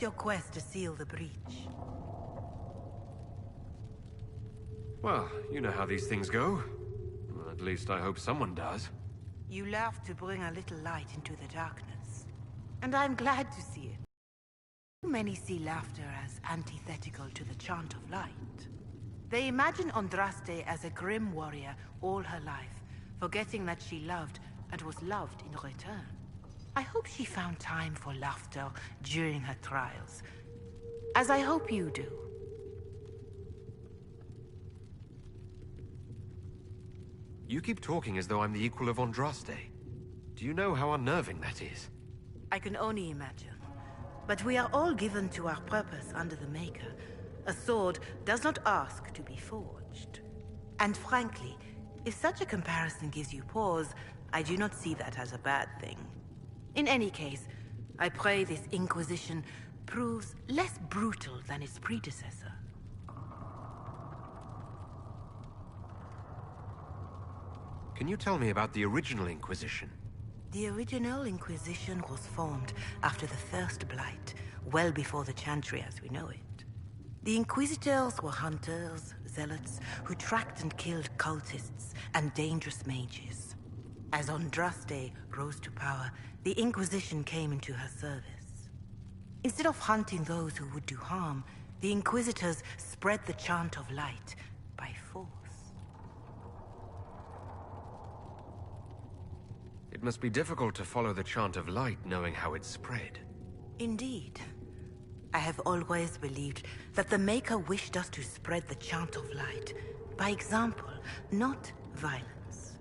Your quest to seal the breach. Well, you know how these things go. Well, at least I hope someone does. You love to bring a little light into the darkness. And I'm glad to see it. Many see laughter as antithetical to the chant of light. They imagine Andraste as a grim warrior all her life, forgetting that she loved and was loved in return. I hope she found time for laughter during her trials, as I hope you do. You keep talking as though I'm the equal of Andraste. Do you know how unnerving that is? I can only imagine. But we are all given to our purpose under the Maker. A sword does not ask to be forged. And frankly, if such a comparison gives you pause, I do not see that as a bad thing. In any case, I pray this Inquisition proves less brutal than its predecessor. Can you tell me about the original Inquisition? The original Inquisition was formed after the First Blight, well before the Chantry as we know it. The Inquisitors were hunters, zealots, who tracked and killed cultists and dangerous mages. As Andraste rose to power, the Inquisition came into her service. Instead of hunting those who would do harm, the Inquisitors spread the chant of light by force. It must be difficult to follow the chant of light knowing how it's spread. Indeed. I have always believed that the Maker wished us to spread the chant of light by example, not violence.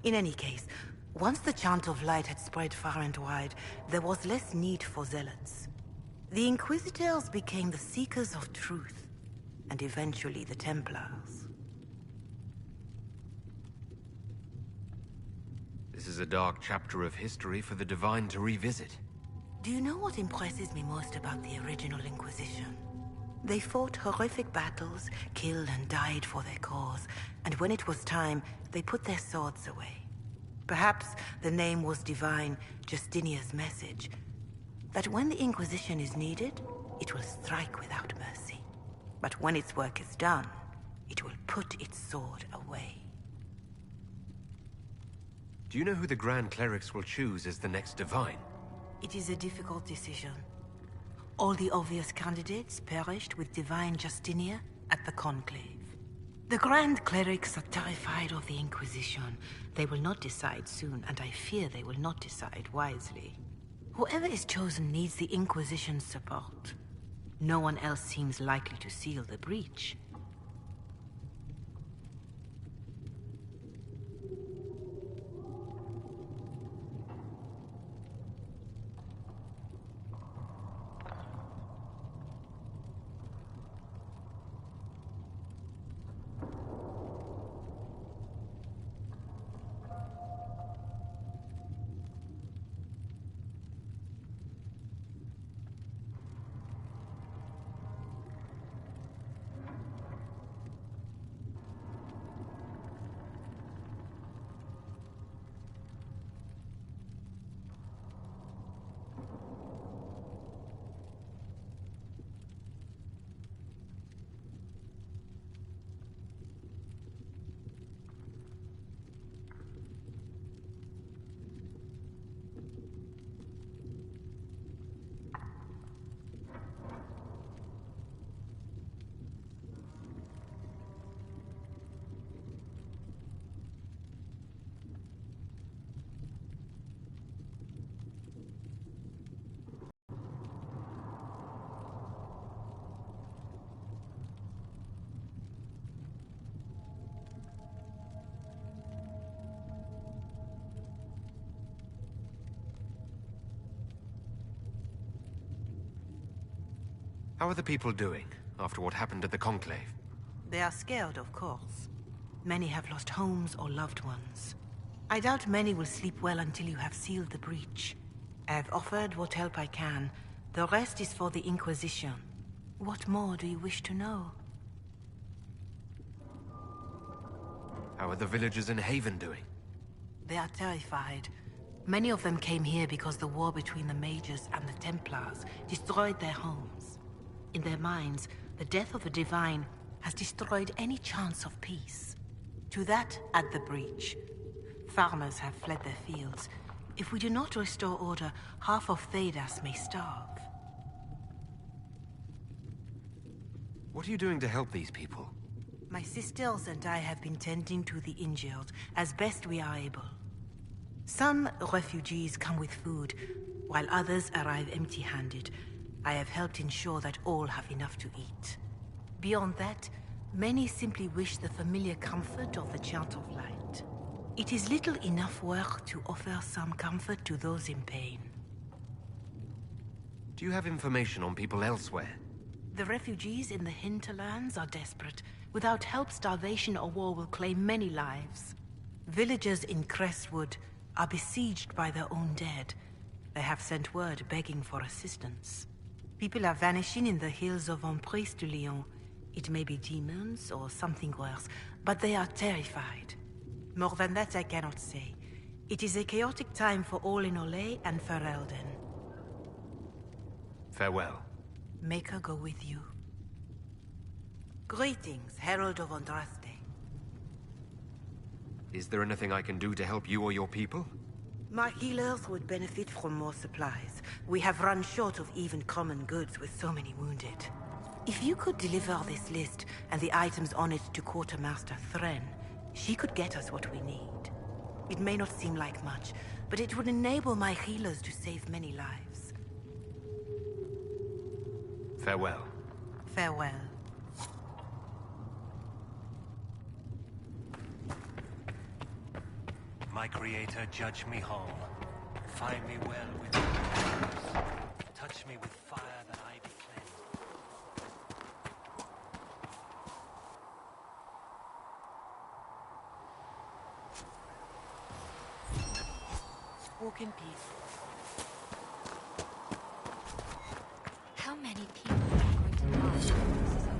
In any case, once the chant of light had spread far and wide, there was less need for zealots. The Inquisitors became the seekers of truth, and eventually the Templars. This is a dark chapter of history for the Divine to revisit. Do you know what impresses me most about the original Inquisition? They fought horrific battles, killed and died for their cause, and when it was time, they put their swords away. Perhaps the name was divine, Justinia's message, that when the Inquisition is needed, it will strike without mercy. But when its work is done, it will put its sword away. Do you know who the Grand Clerics will choose as the next Divine? It is a difficult decision. All the obvious candidates perished with Divine Justinia at the Conclave. The Grand Clerics are terrified of the Inquisition. They will not decide soon, and I fear they will not decide wisely. Whoever is chosen needs the Inquisition's support. No one else seems likely to seal the breach. How are the people doing after what happened at the Conclave? They are scared, of course. Many have lost homes or loved ones. I doubt many will sleep well until you have sealed the breach. I have offered what help I can. The rest is for the Inquisition. What more do you wish to know? How are the villagers in Haven doing? They are terrified. Many of them came here because the war between the Mages and the Templars destroyed their homes. In their minds, the death of a divine has destroyed any chance of peace. To that add the breach. Farmers have fled their fields. If we do not restore order, half of Thedas may starve. What are you doing to help these people? My sisters and I have been tending to the injured as best we are able. Some refugees come with food, while others arrive empty-handed. I have helped ensure that all have enough to eat. Beyond that, many simply wish the familiar comfort of the Chant of Light. It is little enough work to offer some comfort to those in pain. Do you have information on people elsewhere? The refugees in the hinterlands are desperate. Without help, starvation or war will claim many lives. Villagers in Crestwood are besieged by their own dead. They have sent word begging for assistance. People are vanishing in the hills of Emprise de Lyon. It may be demons or something worse, but they are terrified. More than that I cannot say. It is a chaotic time for all in Olay and Ferelden. Farewell. Make her go with you. Greetings, Herald of Andraste. Is there anything I can do to help you or your people? My healers would benefit from more supplies. We have run short of even common goods with so many wounded. If you could deliver this list and the items on it to Quartermaster Thren, she could get us what we need. It may not seem like much, but it would enable my healers to save many lives. Farewell. Farewell. My creator, judge me whole. Find me well with your hands. Touch me with fire that I be cleansed. Walk in peace. How many people are going to die when this is over?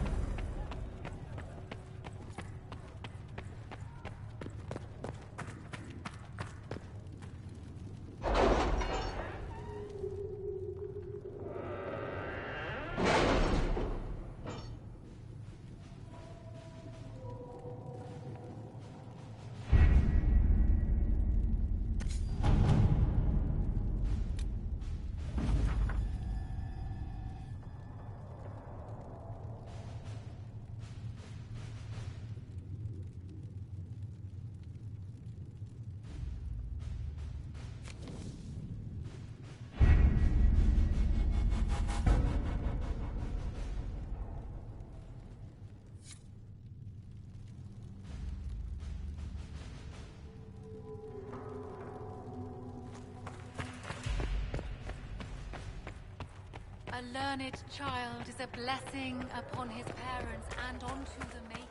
A learned child is a blessing upon his parents and onto the Maker.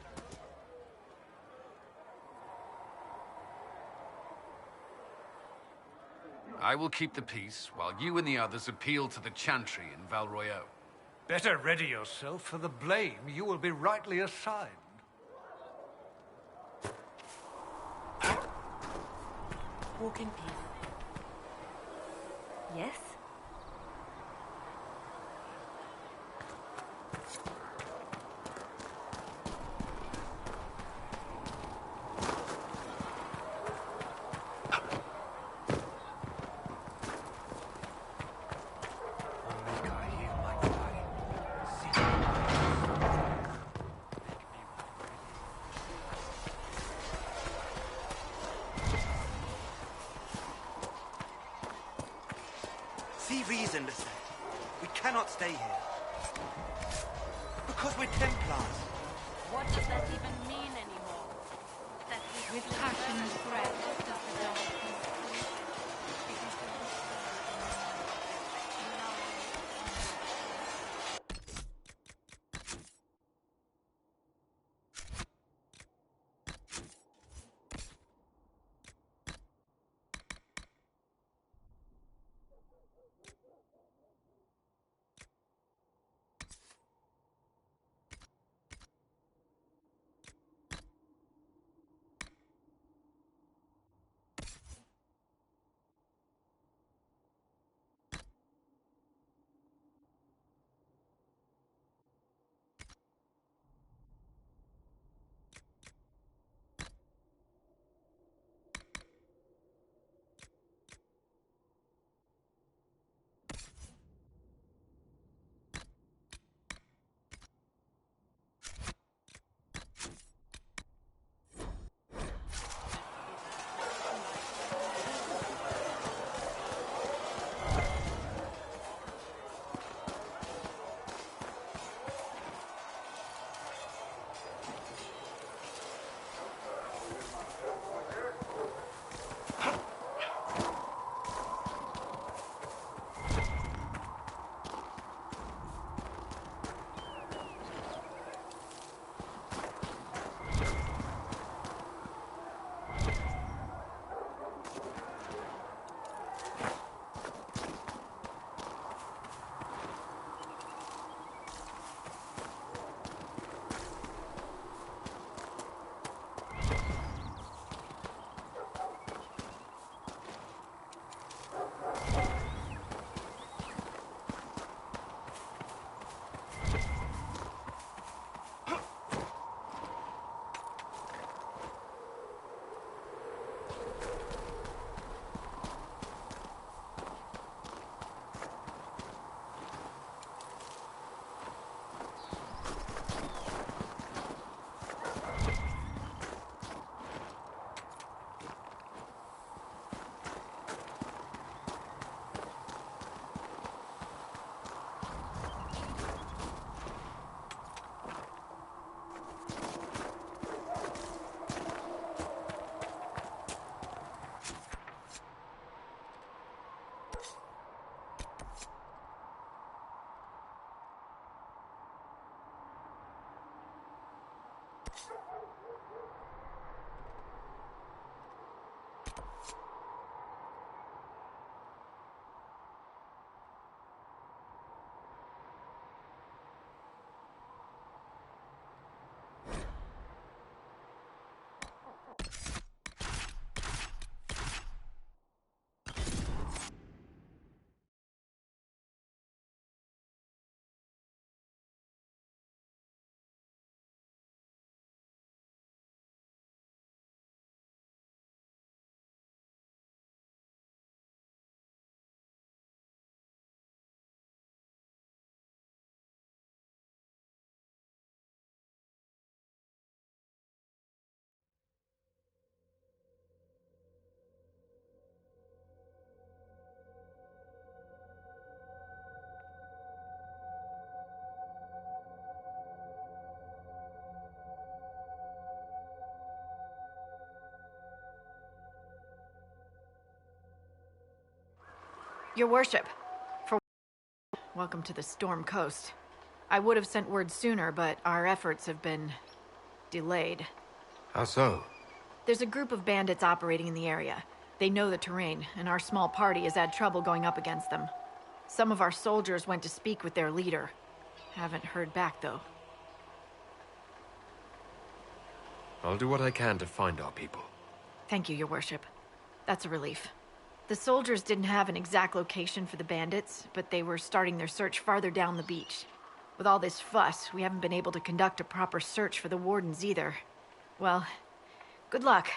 I will keep the peace, while you and the others appeal to the Chantry in Val Royeaux. Better ready yourself for the blame you will be rightly assigned. Walk in peace. Yes? See reason, Lisette. We cannot stay here. Because we're Templars. What does that even mean anymore? That with passion and breath does the darkness bleed? It is the Your worship. Welcome to the Storm Coast. I would have sent word sooner, but our efforts have been delayed. How so? There's a group of bandits operating in the area. They know the terrain, and our small party has had trouble going up against them. Some of our soldiers went to speak with their leader. Haven't heard back, though. I'll do what I can to find our people. Thank you, Your Worship. That's a relief. The soldiers didn't have an exact location for the bandits, but they were starting their search farther down the beach. With all this fuss, we haven't been able to conduct a proper search for the wardens either. Well, good luck,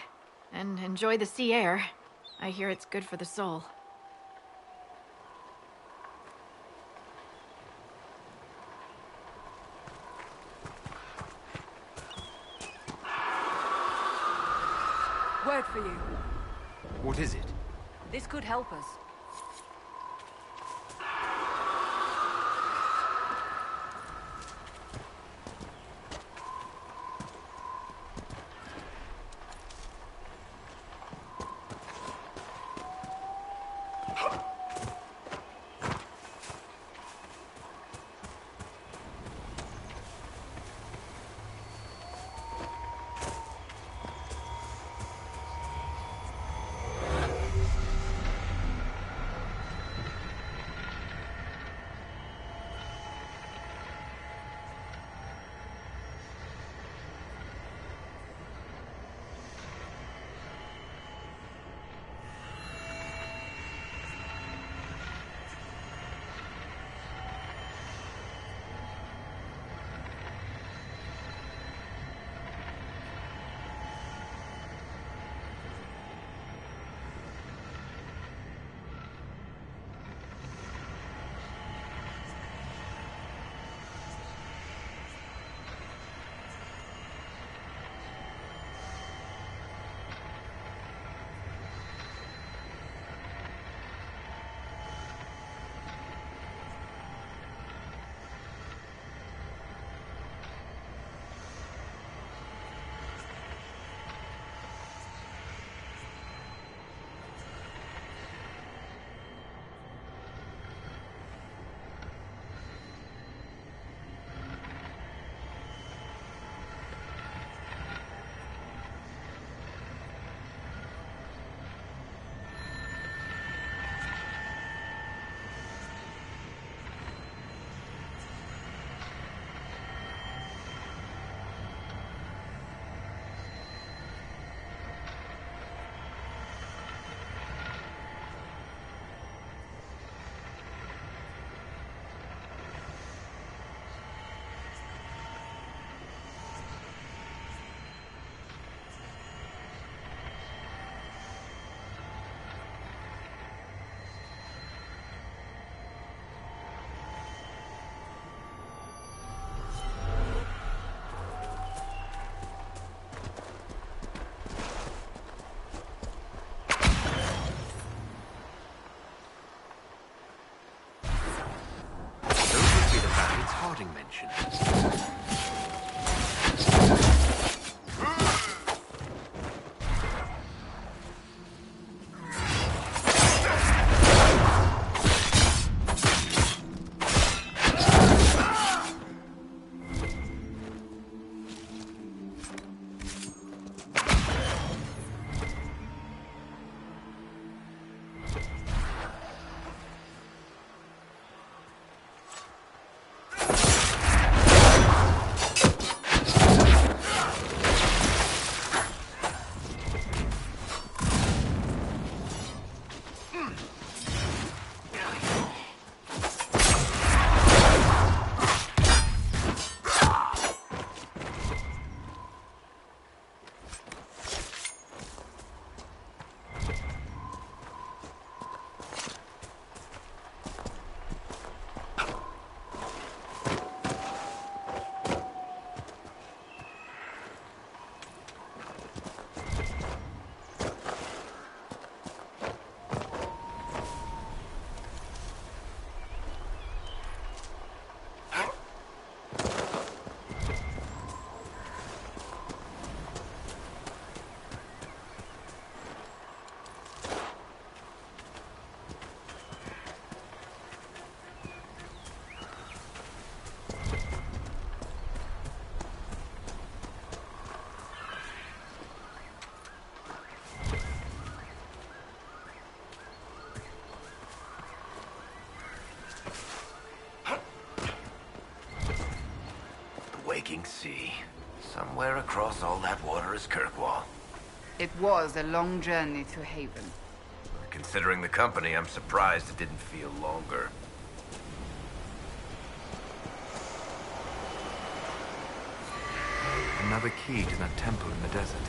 and enjoy the sea air. I hear it's good for the soul. Word for you. What is it? This could help us. Harding mentioned. misanthropic-z. Somewhere across all that water is Kirkwall. It was a long journey to Haven. Considering the company, I'm surprised it didn't feel longer. Another key to that temple in the desert.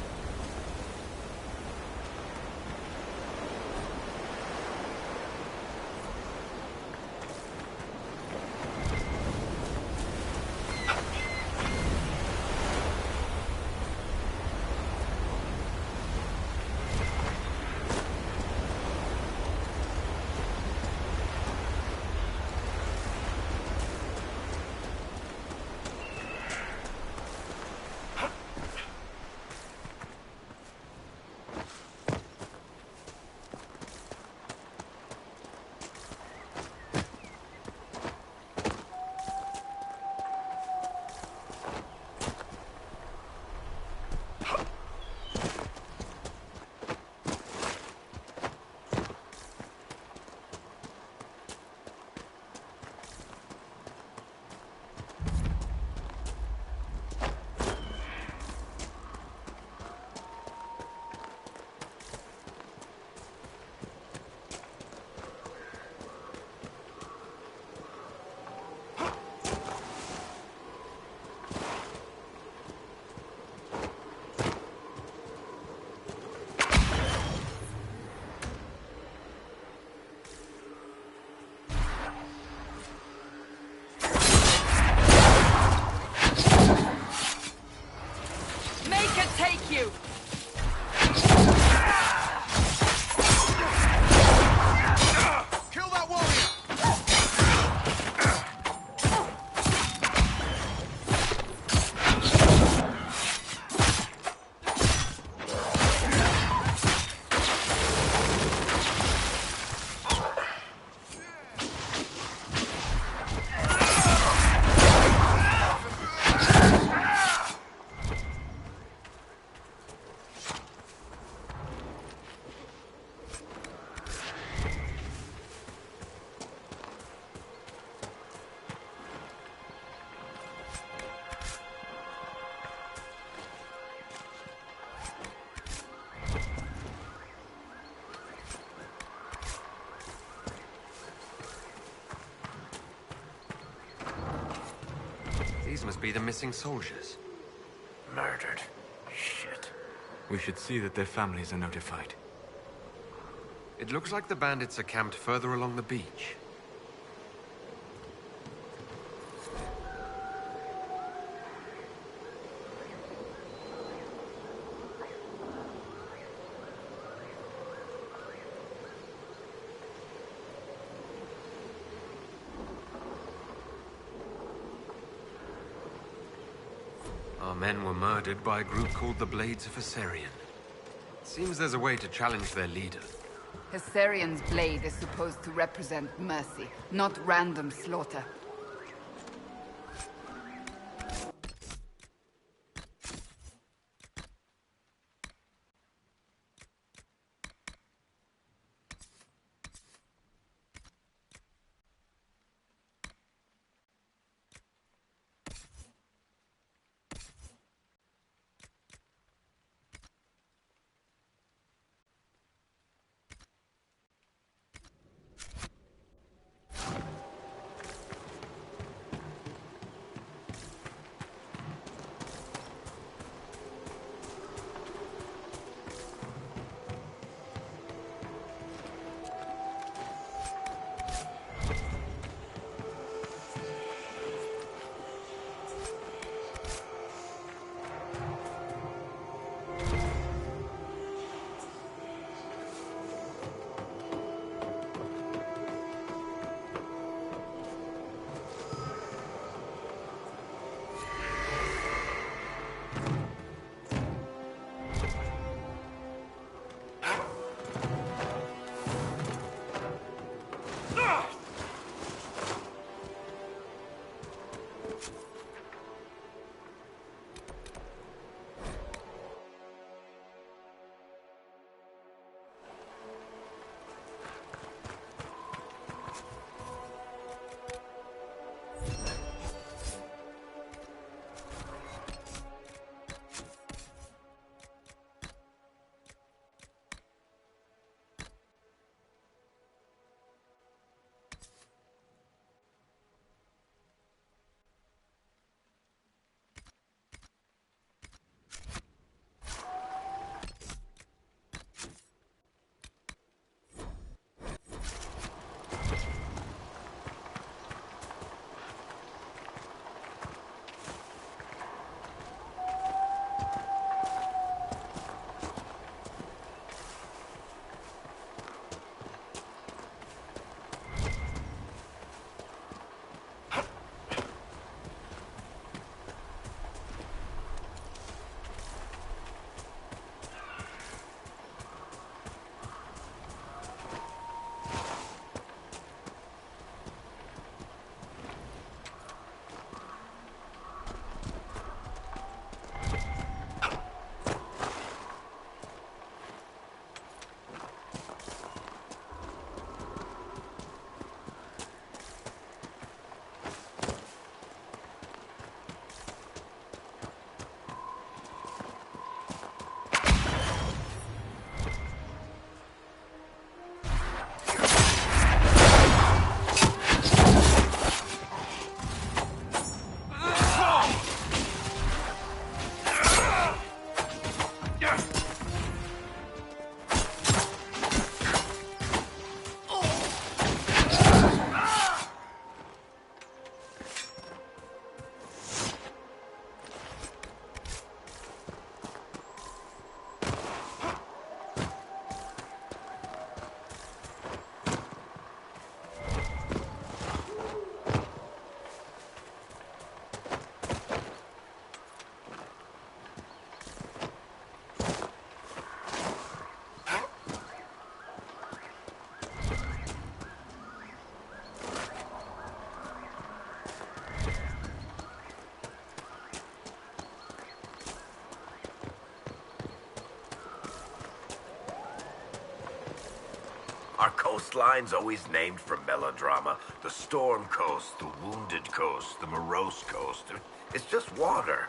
These must be the missing soldiers. Murdered. Shit. We should see that their families are notified. It looks like the bandits are camped further along the beach. Our men were murdered by a group called the Blades of Hessarian. Seems there's a way to challenge their leader. Hessarian's blade is supposed to represent mercy, not random slaughter. Our coastline's always named for melodrama. The Storm Coast, the Wounded Coast, the Morose Coast. It's just water.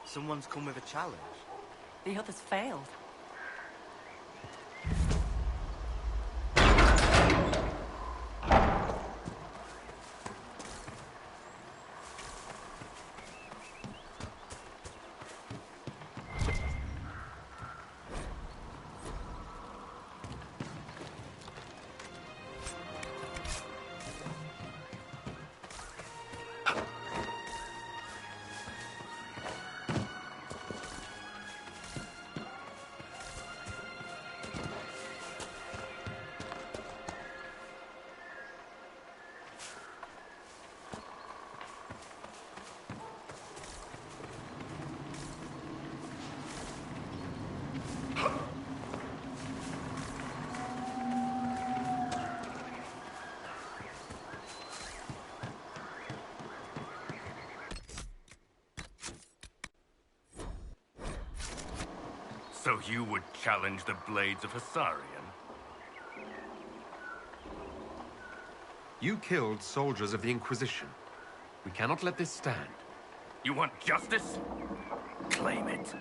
Someone's come with a challenge. The others failed. So you would challenge the Blades of Hissarian? You killed soldiers of the Inquisition. We cannot let this stand. You want justice? Claim it.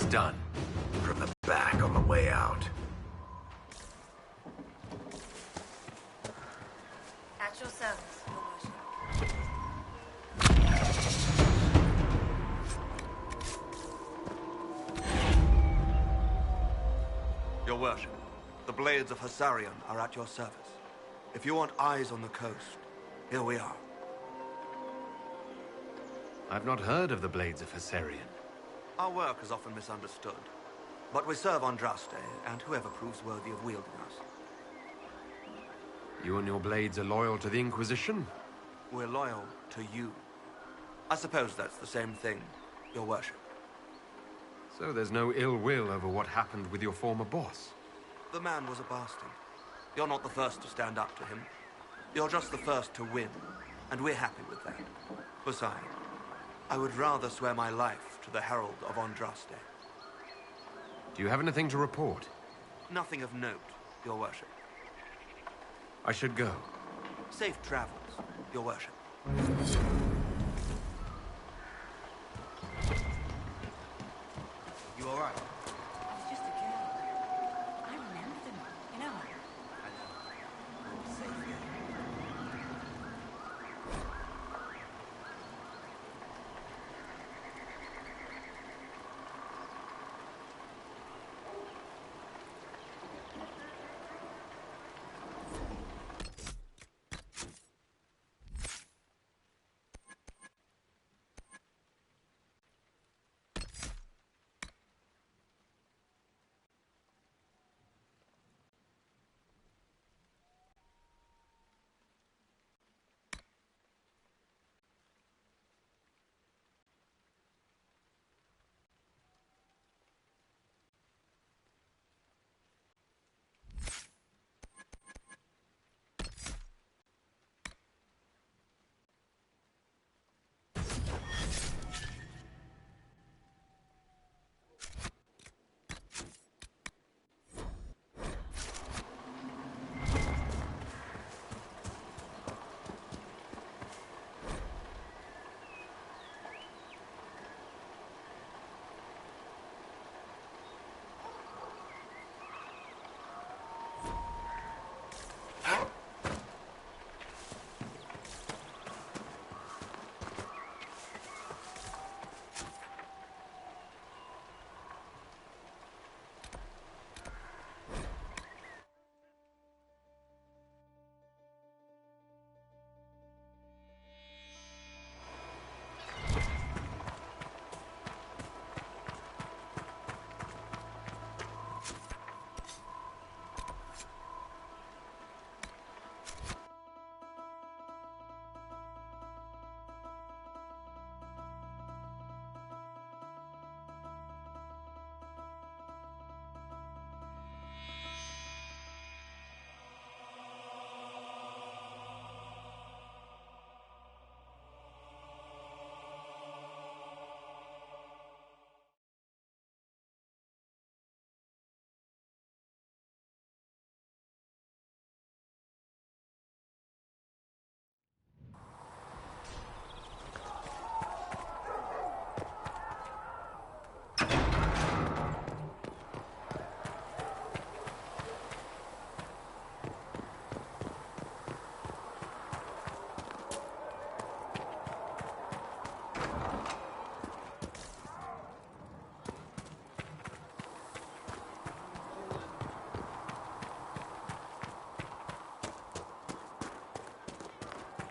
Done. From the back on the way out. At your service, Your Worship. worship, the Blades of Hessarian are at your service. If you want eyes on the coast, here we are. I've not heard of the Blades of Hessarian. Our work is often misunderstood, but we serve Andraste and whoever proves worthy of wielding us. You and your blades are loyal to the Inquisition? We're loyal to you. I suppose that's the same thing, your worship. So there's no ill will over what happened with your former boss? The man was a bastard. You're not the first to stand up to him. You're just the first to win, and we're happy with that. Besides, I would rather swear my life to the Herald of Andraste. Do you have anything to report? Nothing of note, your worship. I should go. Safe travels, your worship. You alright? It's just a girl. I remember them, you know. I know. Safe here.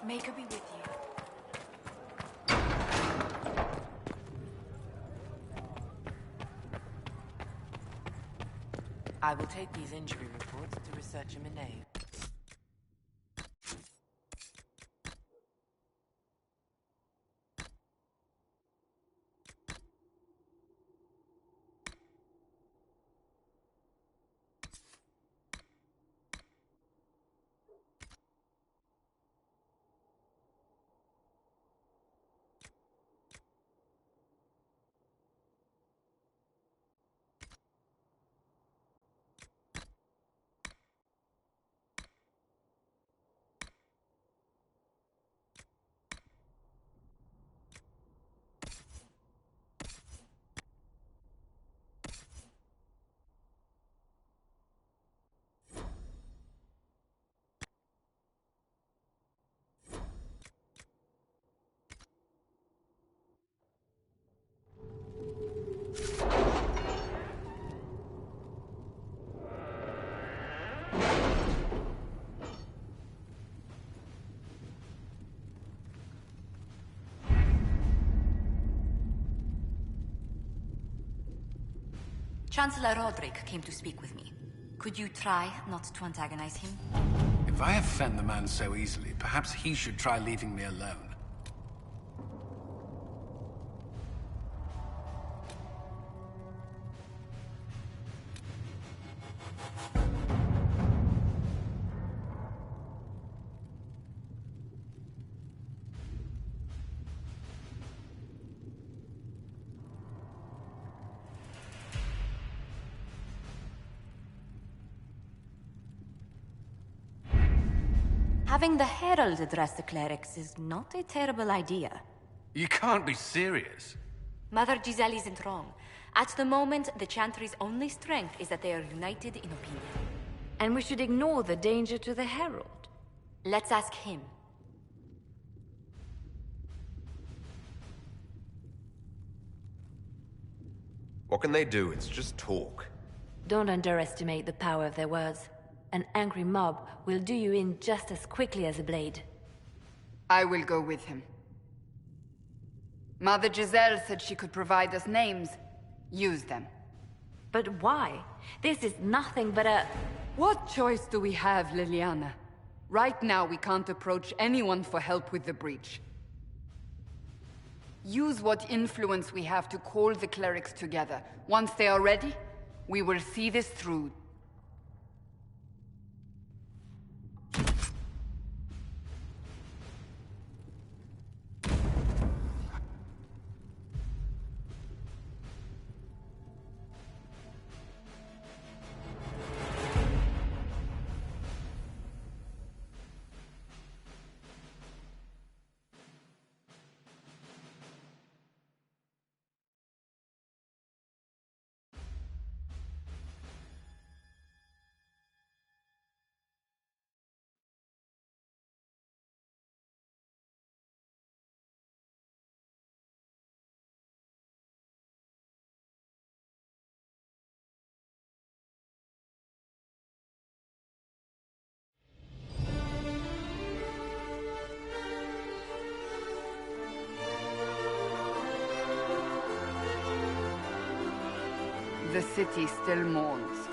May God be with you. I will take these injury reports to research him in Nave. Chancellor Roderick came to speak with me. Could you try not to antagonize him? If I offend the man so easily, perhaps he should try leaving me alone. Having the Herald address the clerics is not a terrible idea. You can't be serious. Mother Giselle isn't wrong. At the moment, the Chantry's only strength is that they are united in opinion. And we should ignore the danger to the Herald. Let's ask him. What can they do? It's just talk. Don't underestimate the power of their words. An angry mob will do you in just as quickly as a blade. I will go with him. Mother Giselle said she could provide us names. Use them. But why? This is nothing but a... What choice do we have, Liliana? Right now, we can't approach anyone for help with the breach. Use what influence we have to call the clerics together. Once they are ready, we will see this through. The city still mourns.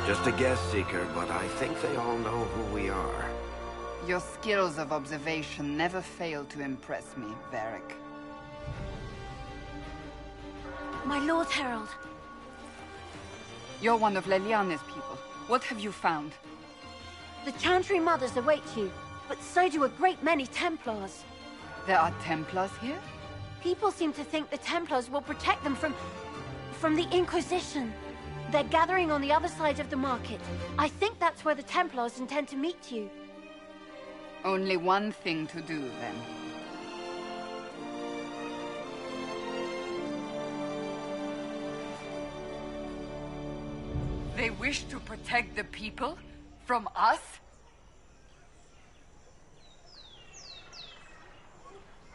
Just a guess, Seeker, but I think they all know who we are. Your skills of observation never fail to impress me, Varric. My Lord Herald. You're one of Leliane's people. What have you found? The Chantry Mothers await you, but so do a great many Templars. There are Templars here? People seem to think the Templars will protect them from the Inquisition. They're gathering on the other side of the market. I think that's where the Templars intend to meet you. Only one thing to do, then. They wish to protect the people? From us?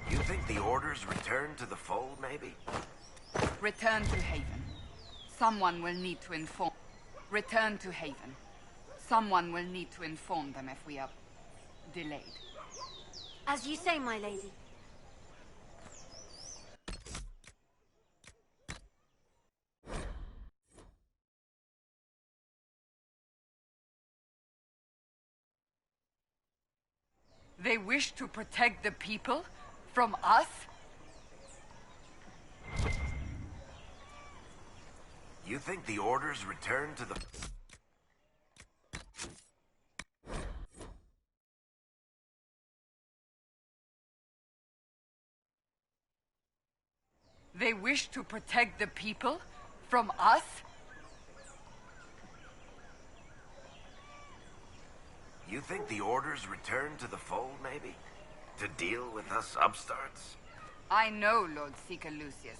You think the Order's return to the fold, maybe? Return to Haven. Someone will need to inform... Return to Haven. Someone will need to inform them if we are... delayed. As you say, my lady. They wish to protect the people? From us? You think the Order's return to the... They wish to protect the people? From us? You think the Order's return to the fold, maybe? To deal with us upstarts? I know Lord Seeker Lucius.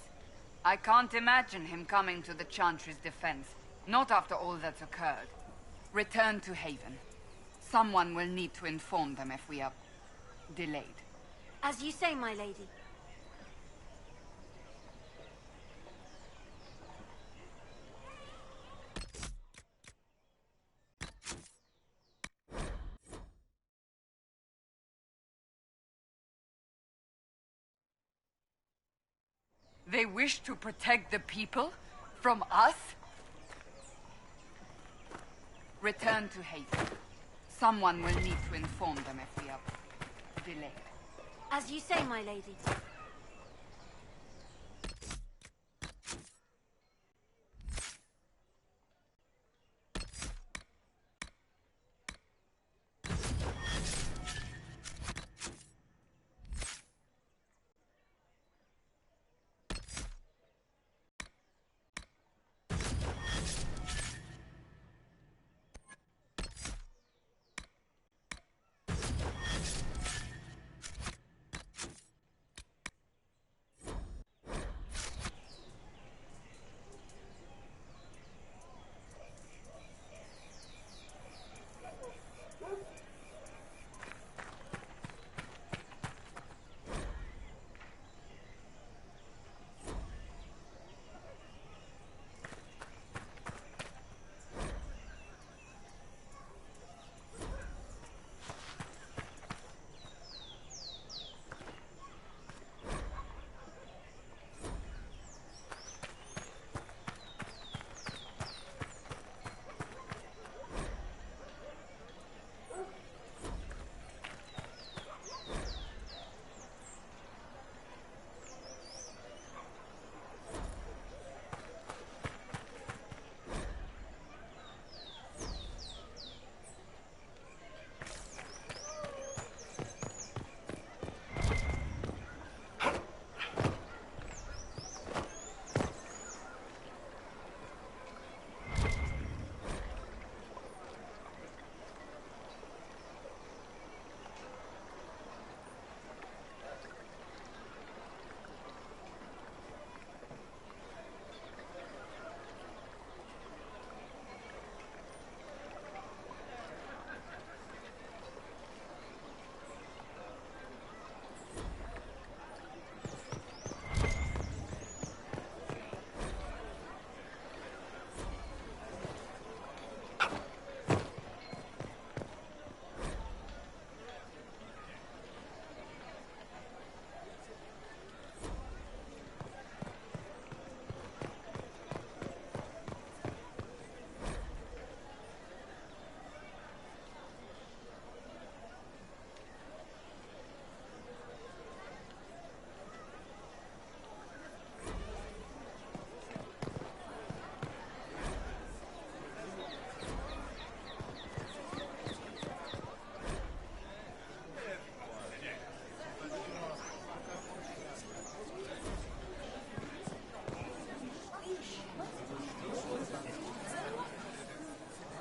I can't imagine him coming to the Chantry's defense. Not after all that's occurred. Return to Haven. Someone will need to inform them if we are... delayed. As you say, my lady. They wish to protect the people? From us? Return to Haven. Someone will need to inform them if we are delayed. As you say, my lady.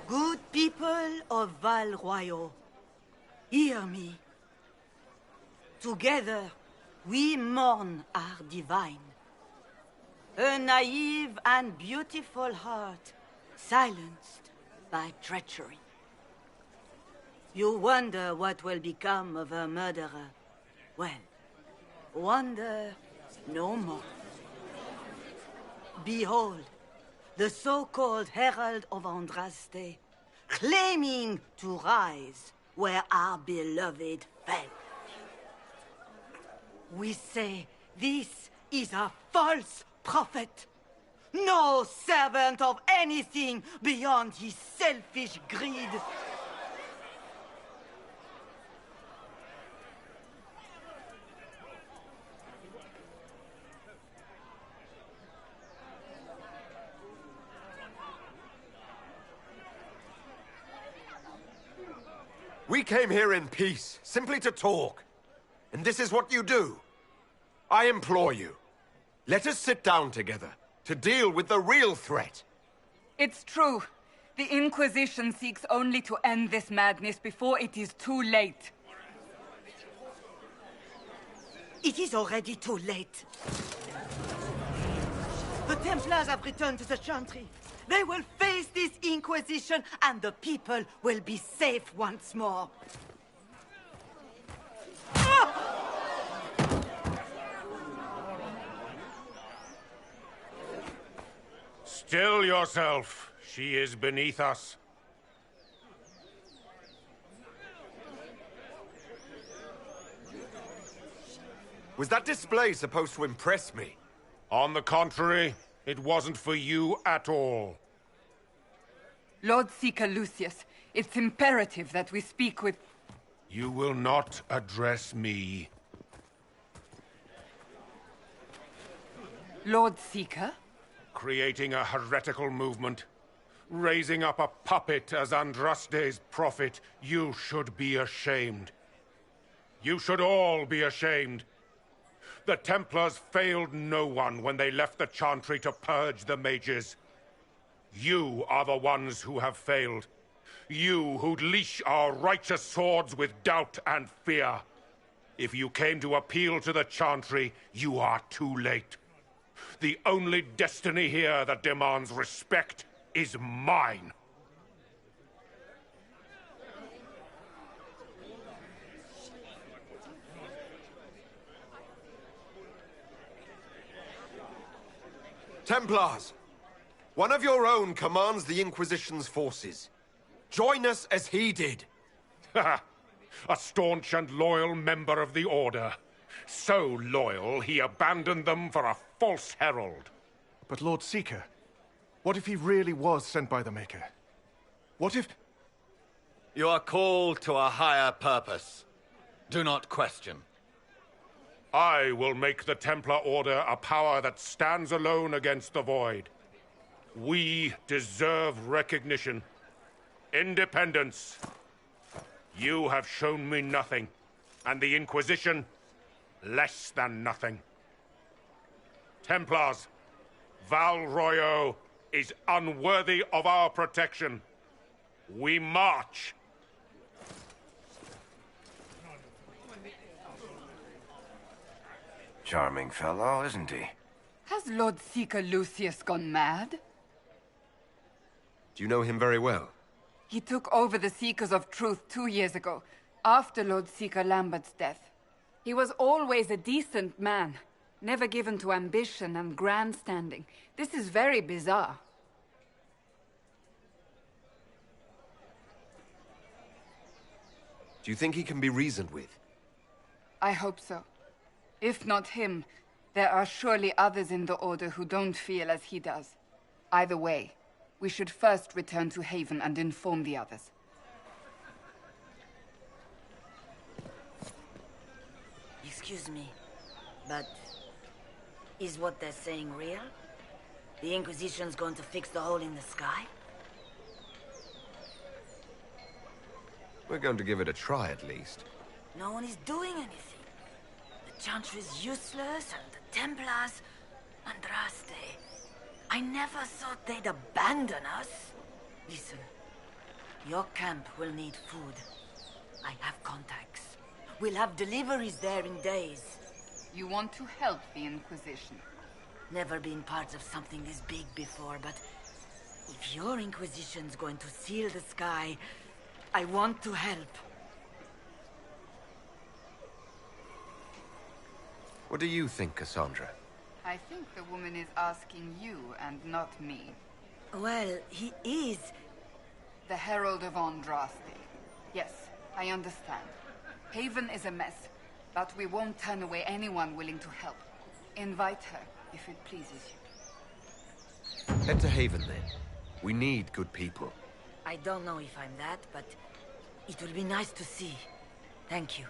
Good people of Val Royal, hear me. Together, we mourn our divine. A naive and beautiful heart, silenced by treachery. You wonder what will become of a murderer. Well, wonder no more. Behold, the so-called Herald of Andraste, claiming to rise where our beloved fell. We say this is a false prophet. No servant of anything beyond his selfish greed. We came here in peace, simply to talk. And this is what you do. I implore you, let us sit down together to deal with the real threat. It's true. The Inquisition seeks only to end this madness before it is too late. It is already too late. The Templars have returned to the Chantry. They will face this Inquisition, and the people will be safe once more. Still yourself. She is beneath us. Was that display supposed to impress me? On the contrary, it wasn't for you at all. Lord Seeker Lucius, it's imperative that we speak with... You will not address me. Lord Seeker? Creating a heretical movement. Raising up a puppet as Andraste's prophet. You should be ashamed. You should all be ashamed. The Templars failed no one when they left the Chantry to purge the mages. You are the ones who have failed. You who'd leash our righteous swords with doubt and fear. If you came to appeal to the Chantry, you are too late. The only destiny here that demands respect is mine. Templars! One of your own commands the Inquisition's forces. Join us as he did. A staunch and loyal member of the Order. So loyal, he abandoned them for a false herald. But Lord Seeker, what if he really was sent by the Maker? What if... You are called to a higher purpose. Do not question. I will make the Templar Order a power that stands alone against the Void. We deserve recognition. Independence. You have shown me nothing, and the Inquisition, less than nothing. Templars, Val Royo is unworthy of our protection. We march. Charming fellow, isn't he? Has Lord Seeker Lucius gone mad? Do you know him very well? He took over the Seekers of Truth 2 years ago, after Lord Seeker Lambert's death. He was always a decent man, never given to ambition and grandstanding. This is very bizarre. Do you think he can be reasoned with? I hope so. If not him, there are surely others in the Order who don't feel as he does. Either way, we should first return to Haven and inform the others. Excuse me, but is what they're saying real? The Inquisition's going to fix the hole in the sky? We're going to give it a try, at least. No one is doing anything. The Chantry is useless, and the Templars... Andraste... I never thought they'd abandon us. Listen, your camp will need food. I have contacts. We'll have deliveries there in days. You want to help the Inquisition? Never been part of something this big before, but if your Inquisition's going to seal the sky, I want to help. What do you think, Cassandra? I think the woman is asking you and not me. Well, he is... The Herald of Andraste. Yes, I understand. Haven is a mess, but we won't turn away anyone willing to help. Invite her, if it pleases you. Head to Haven, then. We need good people. I don't know if I'm that, but it will be nice to see. Thank you.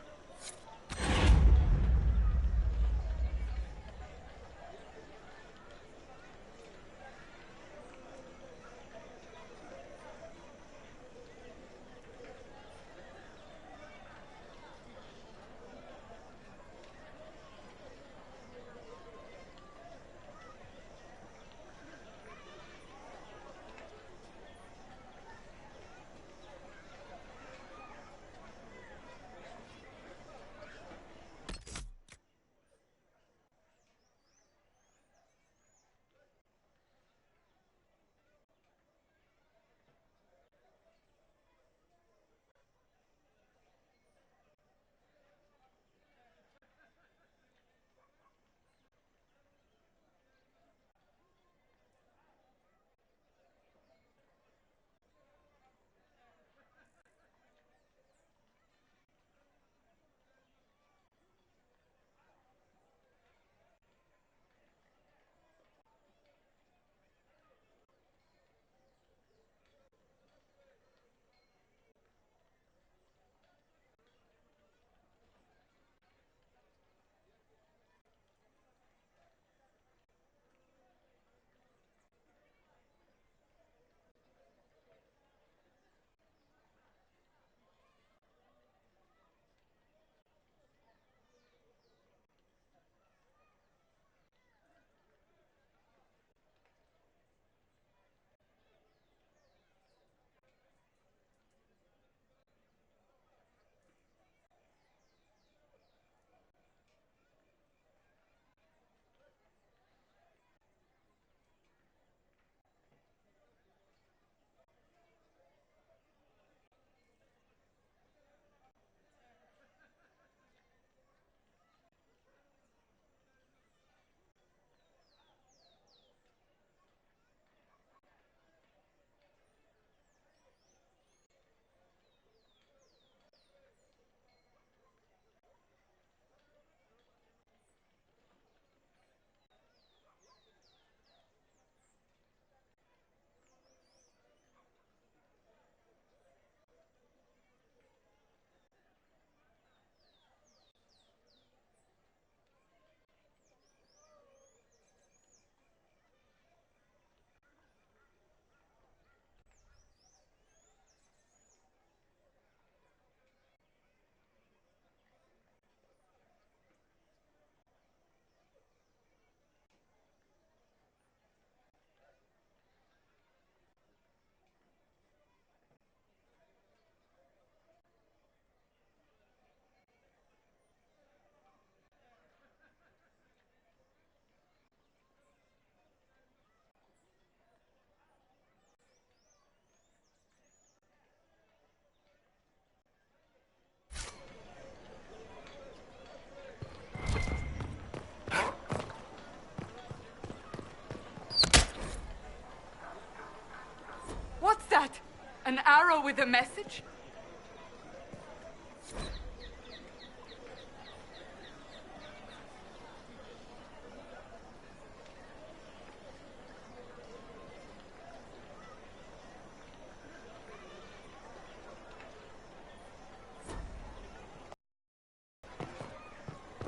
An arrow with a message?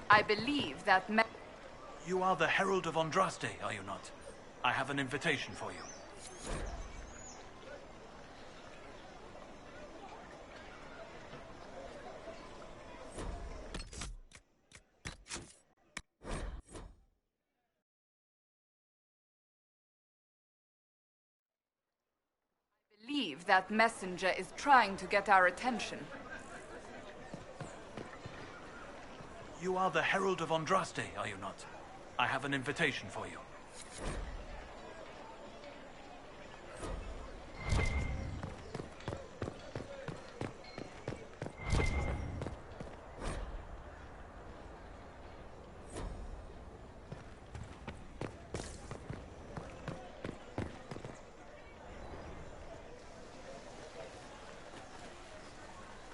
I believe that You are the Herald of Andraste, are you not? I have an invitation for you. I believe that messenger is trying to get our attention. You are the Herald of Andraste, are you not? I have an invitation for you.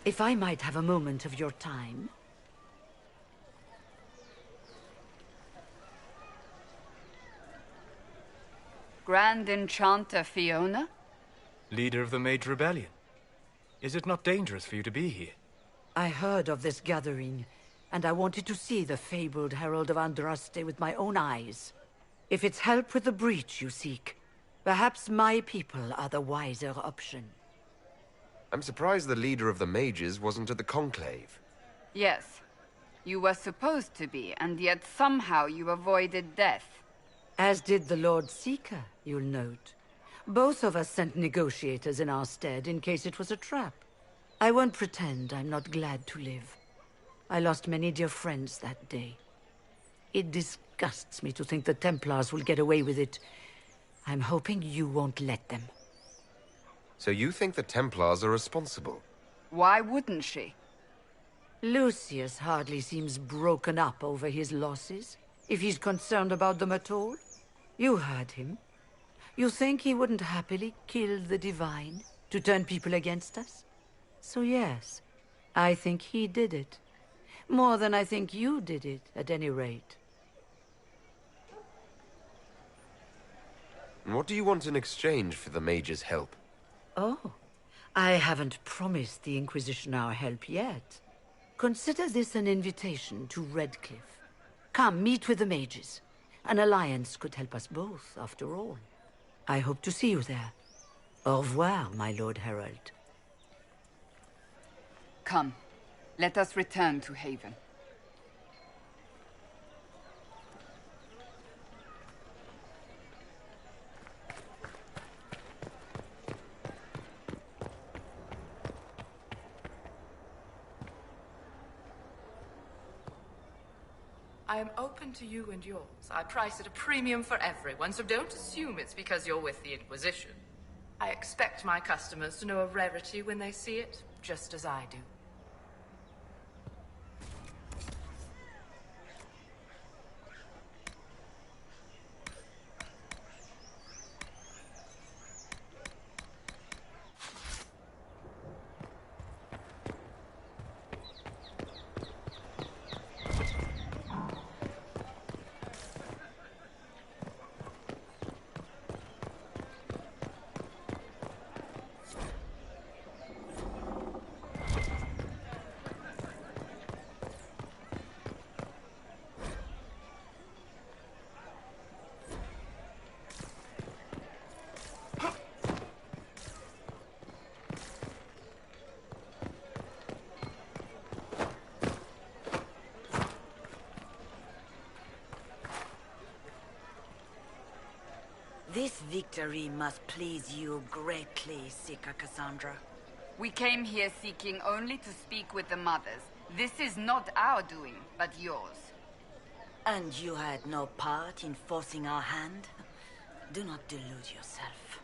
If I might have a moment of your time. Grand Enchanter Fiona? Leader of the Mage Rebellion. Is it not dangerous for you to be here? I heard of this gathering, and I wanted to see the fabled Herald of Andraste with my own eyes. If it's help with the breach you seek, perhaps my people are the wiser option. I'm surprised the leader of the mages wasn't at the conclave. Yes. You were supposed to be, and yet somehow you avoided death. As did the Lord Seeker, you'll note. Both of us sent negotiators in our stead in case it was a trap. I won't pretend I'm not glad to live. I lost many dear friends that day. It disgusts me to think the Templars will get away with it. I'm hoping you won't let them. So you think the Templars are responsible? Why wouldn't she? Lucius hardly seems broken up over his losses, if he's concerned about them at all. You heard him. You think he wouldn't happily kill the Divine to turn people against us? So yes, I think he did it. More than I think you did it, at any rate. And what do you want in exchange for the mage's help? Oh, I haven't promised the Inquisition our help yet. Consider this an invitation to Redcliffe. Come, meet with the mages. An alliance could help us both, after all. I hope to see you there. Au revoir, my Lord Herald. Come, let us return to Haven. I am open to you and yours. I price at a premium for everyone, so don't assume it's because you're with the Inquisition. I expect my customers to know a rarity when they see it, just as I do. This victory must please you greatly, Seeker Cassandra. We came here seeking only to speak with the mothers. This is not our doing, but yours. And you had no part in forcing our hand? Do not delude yourself.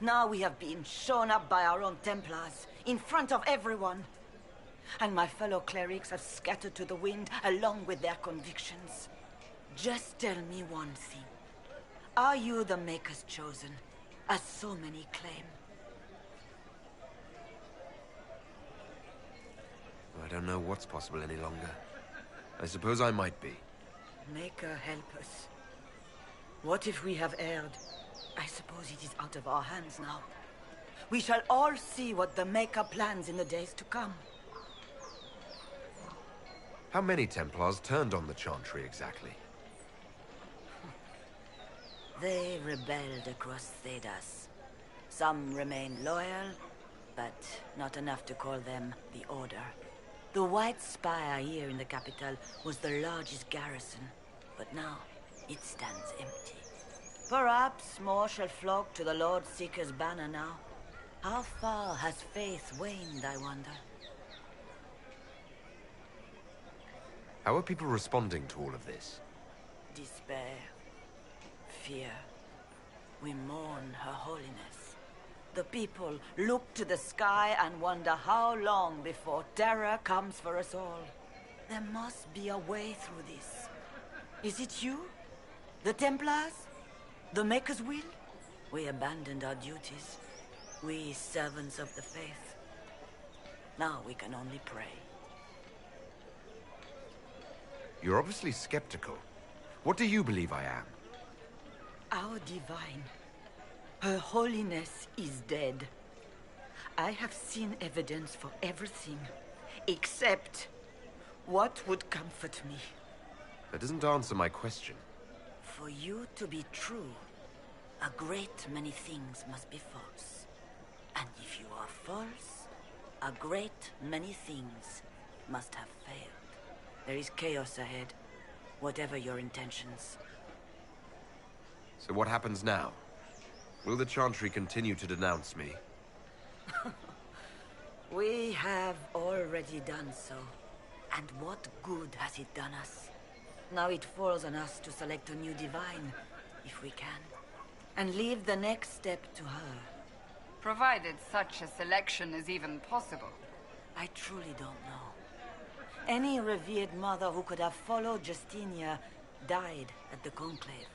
Now we have been shown up by our own Templars, in front of everyone. And my fellow clerics have scattered to the wind along with their convictions. Just tell me one thing. Are you the Maker's chosen, as so many claim? I don't know what's possible any longer. I suppose I might be. Maker, help us. What if we have erred? I suppose it is out of our hands now. We shall all see what the Maker plans in the days to come. How many Templars turned on the Chantry exactly? They rebelled across Thedas. Some remained loyal, but not enough to call them the Order. The White Spire here in the capital was the largest garrison, but now it stands empty. Perhaps more shall flock to the Lord Seeker's banner now. How far has faith waned, I wonder? How are people responding to all of this? Despair. Fear. We mourn Her Holiness. The people look to the sky and wonder how long before terror comes for us all. There must be a way through this. Is it you? The Templars? The Maker's will? We abandoned our duties. We servants of the faith. Now we can only pray. You're obviously skeptical. What do you believe I am? Our divine. Her Holiness is dead. I have seen evidence for everything, except what would comfort me. That doesn't answer my question. For you to be true, a great many things must be false. And if you are false, a great many things must have failed. There is chaos ahead, whatever your intentions. So what happens now? Will the Chantry continue to denounce me? We have already done so. And what good has it done us? Now it falls on us to select a new divine, if we can. And leave the next step to her. Provided such a selection is even possible. I truly don't know. Any revered mother who could have followed Justinia died at the Conclave.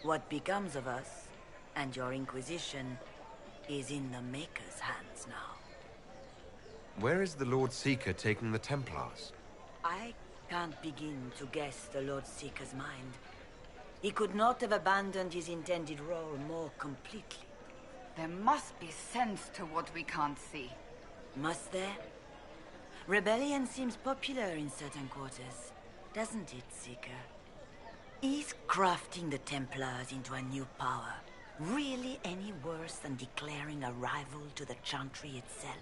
What becomes of us, and your Inquisition, is in the Maker's hands now. Where is the Lord Seeker taking the Templars? I can't begin to guess the Lord Seeker's mind. He could not have abandoned his intended role more completely. There must be sense to what we can't see. Must there? Rebellion seems popular in certain quarters, doesn't it, Seeker? Is crafting the Templars into a new power really any worse than declaring a rival to the Chantry itself?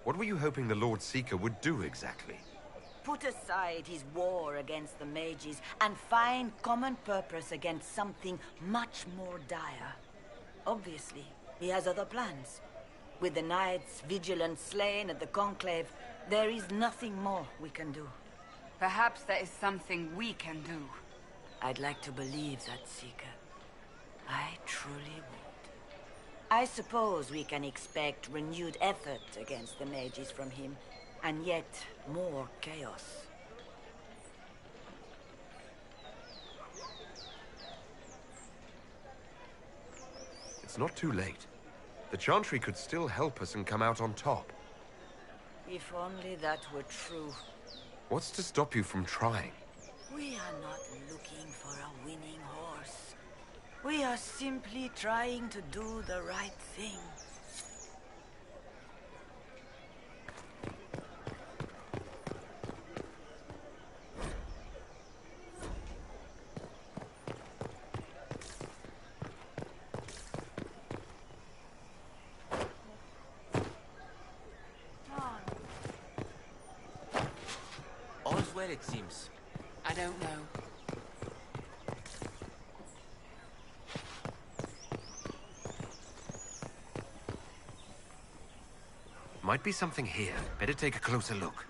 What were you hoping the Lord Seeker would do exactly? Put aside his war against the mages and find common purpose against something much more dire. Obviously, he has other plans. With the knights vigilant slain at the Conclave, there is nothing more we can do. Perhaps there is something we can do. I'd like to believe that, Seeker. I truly would. I suppose we can expect renewed effort against the mages from him, and yet more chaos. It's not too late. The Chantry could still help us and come out on top. If only that were true. What's to stop you from trying? We are not looking for a winning horse. We are simply trying to do the right thing. All's well, it seems. I don't know. Might be something here. Better take a closer look.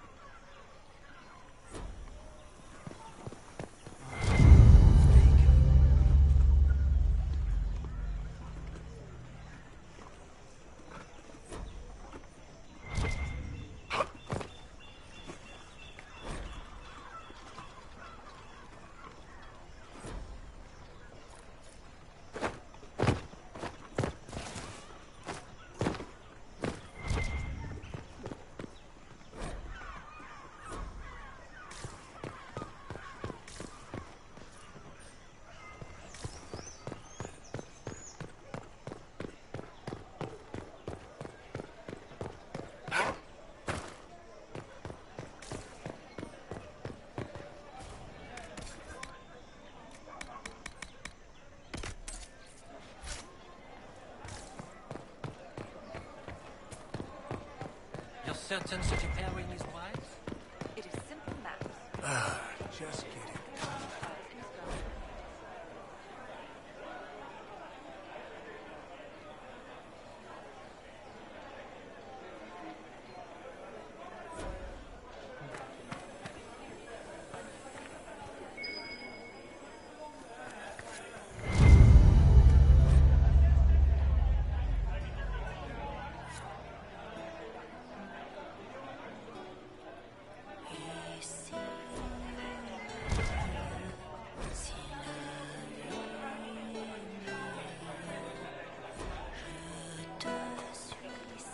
certain Sagittarian is wise? It is simple math. Just get it done.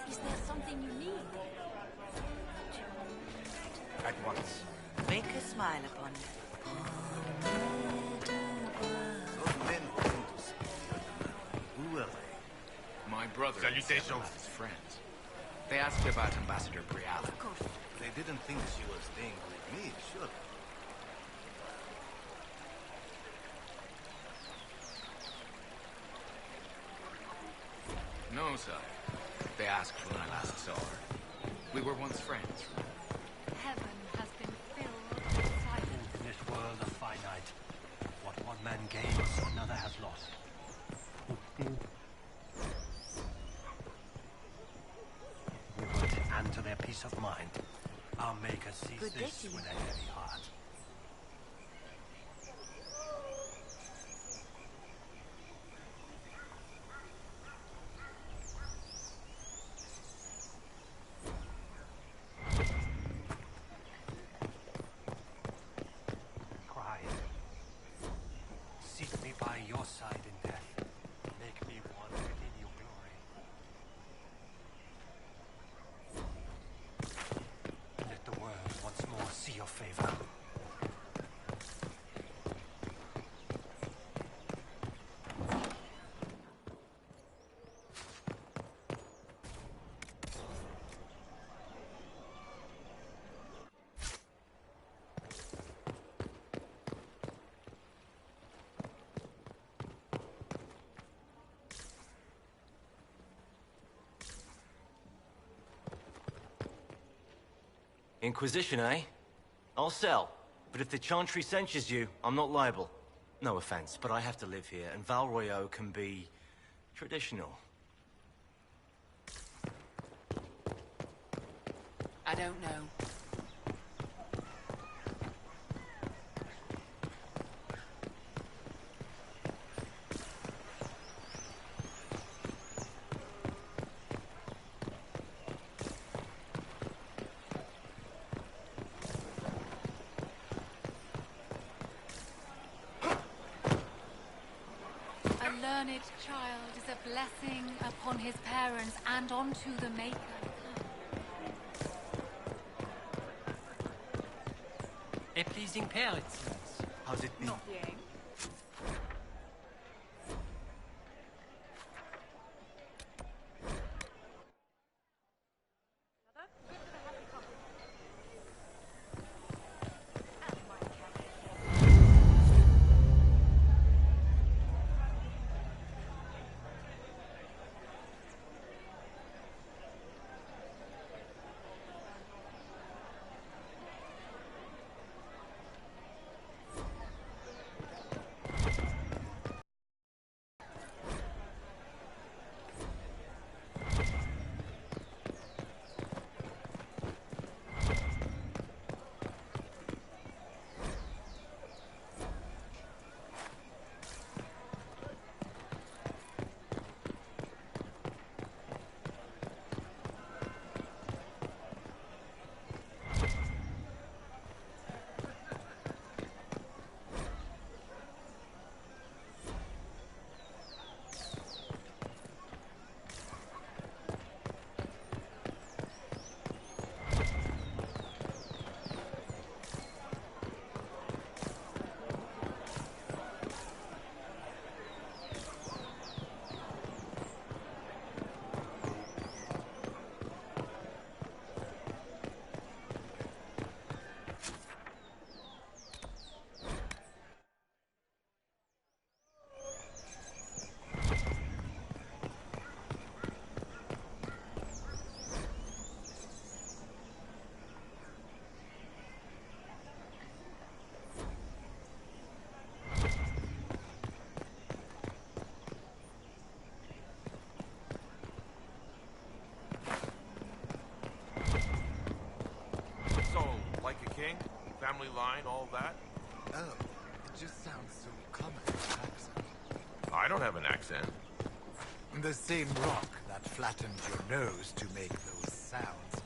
Is there something you need? At once. Make a smile upon me. Those men who came to see the Ottoman, who were they? My brother and Salutations. several of his friends. They asked about Ambassador Briala. Of course. They didn't think she was staying with me, sure. No, sir. They asked when I last saw her. We were once friends. Heaven has been filled with silence. In this world of finite, what one man gains, another has lost. Wood and to their peace of mind, our Maker sees Good day this to you. with a heavy heart. Cry. Seat me by your side in death. Make me one within your glory. Let the world once more see your favor. Inquisition, eh? I'll sell. But if the Chantry censures you, I'm not liable. No offense, but I have to live here, and Val Royeaux can be traditional. I don't know. A learned child is a blessing upon his parents and onto the Maker. A pleasing pair, it seems. How's it been? Not the aim. family line, all that? Oh, it just sounds so common in accent. I don't have an accent. The same rock that flattened your nose to make those sounds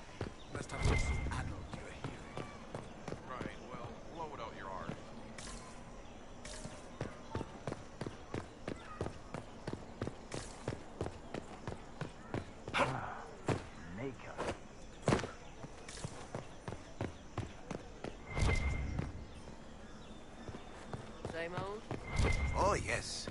must have also addled your hearing. Right, well, blow it out your arse. Same old? Oh, yes.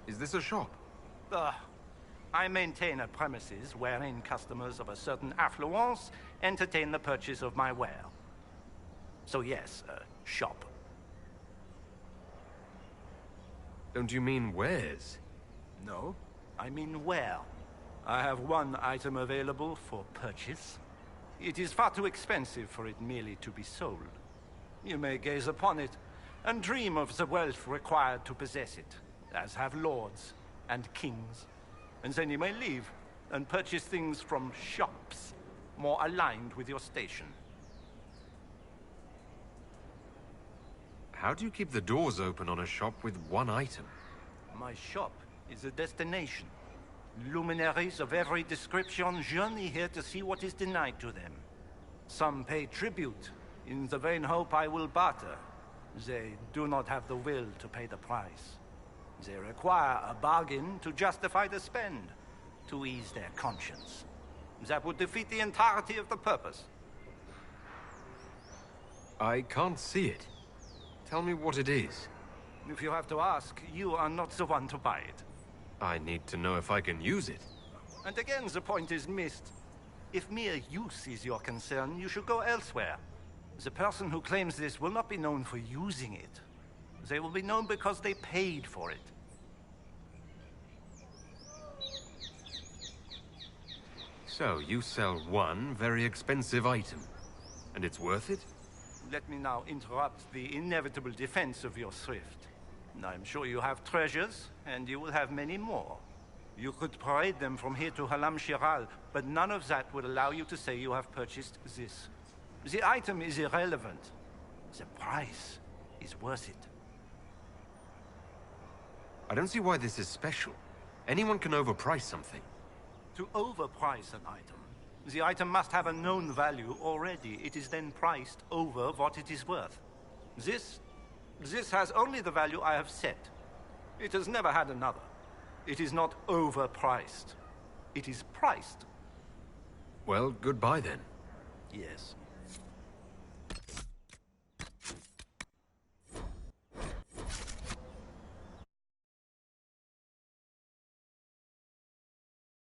Is this a shop? I maintain a premises wherein customers of a certain affluence entertain the purchase of my ware. So yes, a shop. Don't you mean wares? No, I mean ware. I have one item available for purchase. It is far too expensive for it merely to be sold. You may gaze upon it and dream of the wealth required to possess it, as have lords and kings. And then you may leave and purchase things from shops more aligned with your station. How do you keep the doors open on a shop with one item? My shop is a destination. Luminaries of every description journey here to see what is denied to them. Some pay tribute in the vain hope I will barter. They do not have the will to pay the price. They require a bargain to justify the spend, to ease their conscience. That would defeat the entirety of the purpose. I can't see it. Tell me what it is. If you have to ask, you are not the one to buy it. I need to know if I can use it. And again, the point is missed. If mere use is your concern, you should go elsewhere. The person who claims this will not be known for using it. They will be known because they paid for it. So, you sell one very expensive item, and it's worth it? Let me now interrupt the inevitable defense of your thrift. I'm sure you have treasures, and you will have many more. You could parade them from here to Halam Shiral, but none of that would allow you to say you have purchased this. The item is irrelevant. The price is worth it. I don't see why this is special. Anyone can overprice something. To overprice an the item must have a known value already. It is then priced over what it is worth. This has only the value I have set. It has never had another. It is not overpriced. It is priced. Well, goodbye then. Yes.